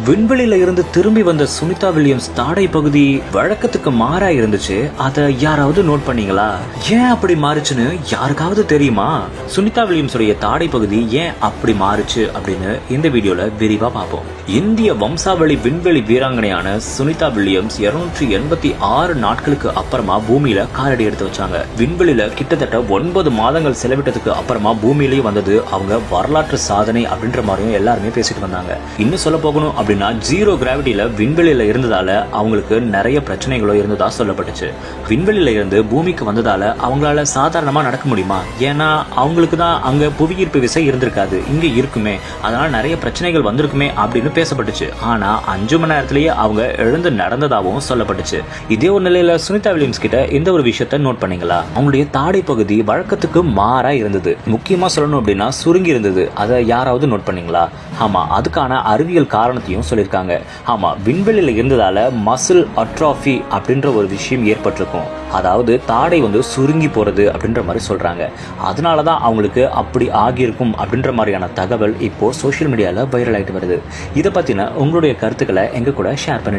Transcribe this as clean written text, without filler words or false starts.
விண்வெளியில இருந்து திரும்பி வந்த சுனிதா வில்லியம்ஸ் தாடை பகுதி வழக்கத்துக்கு மாறா இருந்துச்சு. அதை யாராவது நோட் பண்ணீங்களா? ஏன் அப்படி மாறுச்சுன்னு யாருக்காவது தெரியுமா? சுனிதா வில்லியம்ஸ் உடைய தாடை பகுதி ஏன் அப்படி மாறுச்சு அப்படின்னு இந்த வீடியோல விரிவா பார்ப்போம். இந்திய வம்சாவளி விண்வெளி வீராங்கனையான சுனிதா வில்லியம்ஸ் 286 நாட்களுக்கு அப்புறமா பூமியில காலடி எடுத்து வச்சாங்க. விண்வெளியில கிட்டத்தட்ட 9 மாதங்கள் செலவிட்டதுக்கு அப்புறமா பூமியிலேயே வந்தது அவங்க வரலாற்று சாதனை அப்படின்ற மாதிரியும் எல்லாருமே பேசிட்டு வந்தாங்க. இன்னும் சொல்ல போகணும் அப்படின்னா ஜீரோ கிராவிட்டியில விண்வெளியில இருந்ததால அவங்களுக்கு நிறைய பிரச்சனைகளோ இருந்ததா சொல்லப்பட்டுச்சு. விண்வெளியில இருந்து பூமிக்கு வந்ததால அவங்களால சாதாரணமா நடக்க முடியுமா? ஏன்னா அவங்களுக்கு தான் அங்க புவியீர்ப்பு விசை இருந்திருக்காது, இங்க இருக்குமே, அதனால நிறைய பிரச்சனைகள் வந்திருக்குமே அப்படின்னு பேசப்பட்டுச்சு. ஆனா 5 மணி நேரத்திலேயே அவங்க எழுந்து நடந்ததாகவும் சொல்லப்பட்டுச்சு. இதே ஒரு நிலையில சுனிதா வில்லியம்ஸ் கிட்ட இந்த ஒரு விஷயத்த நோட் பண்ணீங்களா? அவங்களுடைய தாடை பகுதி வழக்கத்துக்கு மாறா இருந்தது. முக்கியமா சொல்லணும் அப்படின்னா சுருங்கி இருந்தது. அதை யாராவது நோட் பண்ணீங்களா? ஆமா, அதுக்கான அறிவியல் காரணத்தையும் சொல்லியிருக்காங்க. ஆமா, விண்வெளியில இருந்ததால மசில் அட்ராஃபி அப்படின்ற ஒரு விஷயம் ஏற்பட்டிருக்கும். அதாவது தாடை சுருங்கி போறது அப்படின்ற மாதிரி சொல்றாங்க. அதனாலதான் அவங்களுக்கு அப்படி ஆகியிருக்கும் அப்படின்ற மாதிரியான தகவல் இப்போ சோசியல் மீடியால வைரல் ஆயிட்டு வருது. இதை பத்தின உங்களுடைய கருத்துக்களை எங்க கூட ஷேர் பண்ணி